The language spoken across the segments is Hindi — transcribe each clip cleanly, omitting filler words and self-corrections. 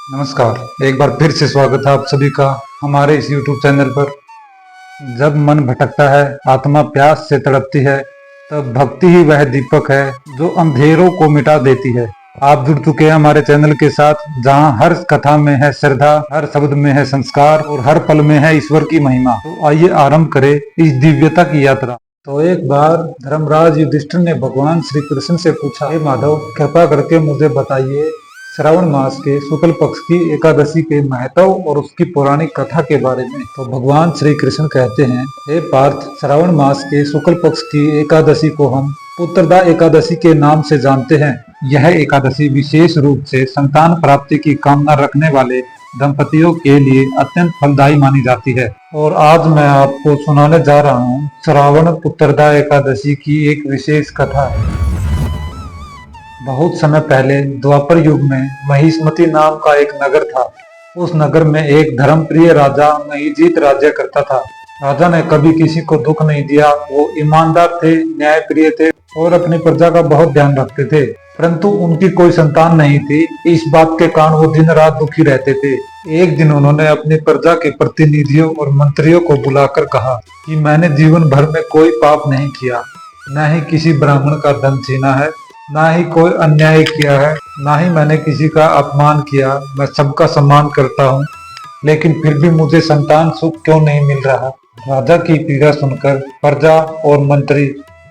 नमस्कार, एक बार फिर से स्वागत है आप सभी का हमारे इस YouTube चैनल पर। जब मन भटकता है, आत्मा प्यास से तड़पती है, तब भक्ति ही वह दीपक है जो अंधेरों को मिटा देती है। आप जुड़ चुके हैं हमारे चैनल के साथ, जहां हर कथा में है श्रद्धा, हर शब्द में है संस्कार और हर पल में है ईश्वर की महिमा। तो आइए आरंभ करें इस दिव्यता की यात्रा। तो एक बार धर्मराज युधिष्ठिर ने भगवान श्री कृष्ण से पूछा, हे माधव, कृपा करके मुझे बताइए श्रावण मास के शुक्ल पक्ष की एकादशी के महत्व और उसकी पौराणिक कथा के बारे में। तो भगवान श्री कृष्ण कहते हैं, हे पार्थ, श्रावण मास के शुक्ल पक्ष की एकादशी को हम पुत्रदा एकादशी के नाम से जानते हैं। यह एकादशी विशेष रूप से संतान प्राप्ति की कामना रखने वाले दंपतियों के लिए अत्यंत फलदायी मानी जाती है। और आज मैं आपको सुनाने जा रहा हूँ श्रावण पुत्रदा एकादशी की एक विशेष कथा। बहुत समय पहले द्वापर युग में महिष्मति नाम का एक नगर था। उस नगर में एक धर्मप्रिय राजा महिजीत राज्य करता था। राजा ने कभी किसी को दुख नहीं दिया। वो ईमानदार थे, न्यायप्रिय थे और अपनी प्रजा का बहुत ध्यान रखते थे। परंतु उनकी कोई संतान नहीं थी। इस बात के कारण वो दिन रात दुखी रहते थे। एक दिन उन्होंने अपनी प्रजा के प्रतिनिधियों और मंत्रियों को बुलाकर कहा कि मैंने जीवन भर में कोई पाप नहीं किया, न ही किसी ब्राह्मण का धन छीना है, ना ही कोई अन्याय किया है, ना ही मैंने किसी का अपमान किया। मैं सबका सम्मान करता हूँ, लेकिन फिर भी मुझे संतान सुख क्यों नहीं मिल रहा। राजा की पीड़ा सुनकर प्रजा और मंत्री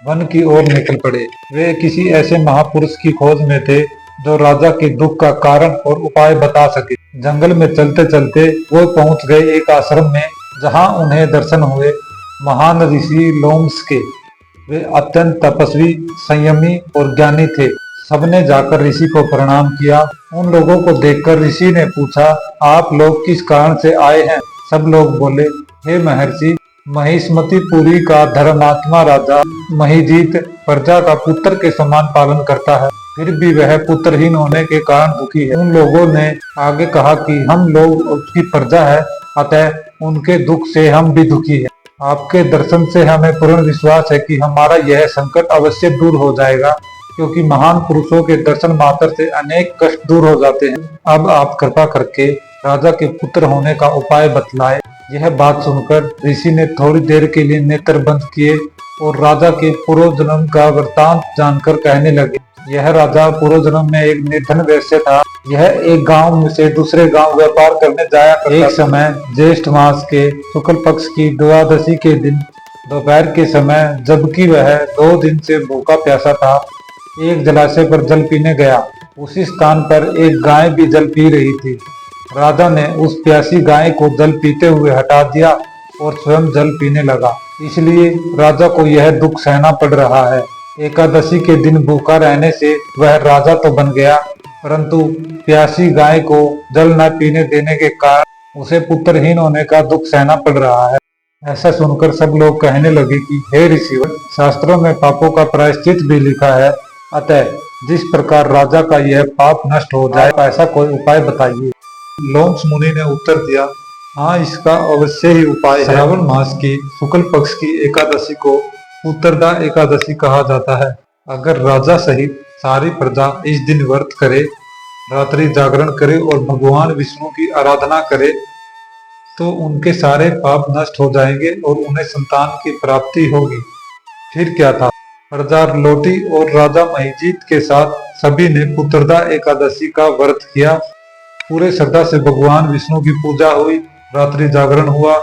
वन की ओर निकल पड़े। वे किसी ऐसे महापुरुष की खोज में थे जो राजा के दुख का कारण और उपाय बता सके। जंगल में चलते चलते वो पहुंच गए एक आश्रम में, जहां उन्हें दर्शन हुए महान ऋषि लोमस के। वे अत्यंत तपस्वी, संयमी और ज्ञानी थे। सबने जाकर ऋषि को प्रणाम किया। उन लोगों को देखकर ऋषि ने पूछा, आप लोग किस कारण से आए हैं। सब लोग बोले, हे महर्षि, महिष्मतिपुरी का धर्मात्मा राजा महिजीत प्रजा का पुत्र के समान पालन करता है, फिर भी वह पुत्रहीन होने के कारण दुखी है। उन लोगों ने आगे कहा कि हम लोग उसकी प्रजा है, अतः उनके दुख से हम भी दुखी है। आपके दर्शन से हमें पूर्ण विश्वास है कि हमारा यह संकट अवश्य दूर हो जाएगा, क्योंकि महान पुरुषों के दर्शन मात्र से अनेक कष्ट दूर हो जाते हैं। अब आप कृपा करके राजा के पुत्र होने का उपाय बतलाए। यह बात सुनकर ऋषि ने थोड़ी देर के लिए नेत्र बंद किए और राजा के पूर्व जन्म का वृतांत जानकर कहने लगे। यह राजा पूर्व जन्म में एक निर्धन वैश्य था। यह एक गांव से दूसरे गांव व्यापार करने जाया करता। एक समय ज्येष्ठ मास के शुक्ल पक्ष की द्वादशी के दिन दोपहर के समय, जबकि वह 2 दिन से भूखा प्यासा था, एक जलाशय पर जल पीने गया। उसी स्थान पर एक गाय भी जल पी रही थी। राजा ने उस प्यासी गाय को जल पीते हुए हटा दिया और स्वयं जल पीने लगा। इसलिए राजा को यह दुख सहना पड़ रहा है। एकादशी के दिन भूखा रहने से वह राजा तो बन गया, परंतु प्यासी गाय को जल न पीने देने के कारण उसे पुत्रहीन होने का दुख सहना पड़ रहा है। ऐसा सुनकर सब लोग कहने लगे कि हे ऋषिवर, शास्त्रों में पापों का प्रायश्चित भी लिखा है, अतः जिस प्रकार राजा का यह पाप नष्ट हो जाए, ऐसा कोई उपाय बताइए। लोमस मुनि ने उत्तर दिया, हाँ, इसका अवश्य ही उपाय है। श्रावण मास की शुक्ल पक्ष की एकादशी को पुत्रदा एकादशी कहा जाता है। अगर राजा सहित सारी प्रजा इस दिन व्रत करे, रात्रि जागरण करे और भगवान विष्णु की आराधना करे, तो उनके सारे पाप नष्ट हो जाएंगे और उन्हें संतान की प्राप्ति होगी। फिर क्या था, प्रजा लौटी और राजा महिजीत के साथ सभी ने पुत्रदा एकादशी का व्रत किया। पूरे श्रद्धा से भगवान विष्णु की पूजा हुई, रात्रि जागरण हुआ।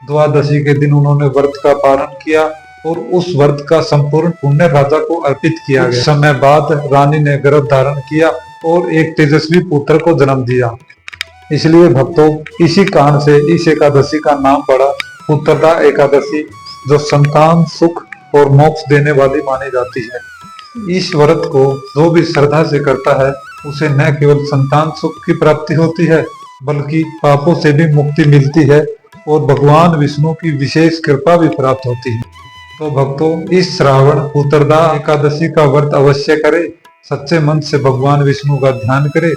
द्वादशी के दिन उन्होंने व्रत का पालन किया और उस व्रत का संपूर्ण पुण्य राजा को अर्पित किया गया। समय बाद रानी ने गर्भ धारण किया और एक तेजस्वी पुत्र को जन्म दिया। इसलिए भक्तों, इसी कारण से इस एकादशी का नाम पड़ा पुत्रदा एकादशी, जो संतान सुख और मोक्ष देने वाली मानी जाती है। इस व्रत को जो भी श्रद्धा से करता है, उसे न केवल संतान सुख की प्राप्ति होती है, बल्कि पापों से भी मुक्ति मिलती है और भगवान विष्णु की विशेष कृपा भी प्राप्त होती है। तो भक्तों, इस श्रावण पुत्रदा एकादशी का व्रत अवश्य करें। सच्चे मन से भगवान विष्णु का ध्यान करें,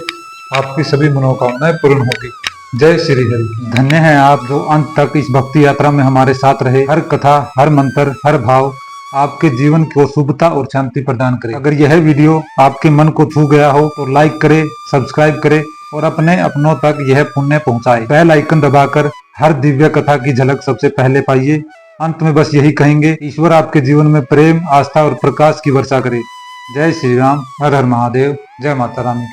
आपकी सभी मनोकामनाएं पूर्ण होगी। जय श्री हरि। धन्य है आप जो अंत तक इस भक्ति यात्रा में हमारे साथ रहे। हर कथा, हर मंत्र, हर भाव आपके जीवन को शुभता और शांति प्रदान करे। अगर यह वीडियो आपके मन को छू गया हो तो लाइक करें, सब्सक्राइब करें और अपने अपनों तक यह पुण्य पहुंचाए। बेल आइकन दबाकर हर दिव्य कथा की झलक सबसे पहले पाइए। अंत में बस यही कहेंगे, ईश्वर आपके जीवन में प्रेम, आस्था और प्रकाश की वर्षा करे। जय श्री राम, हर हर महादेव, जय माता रानी।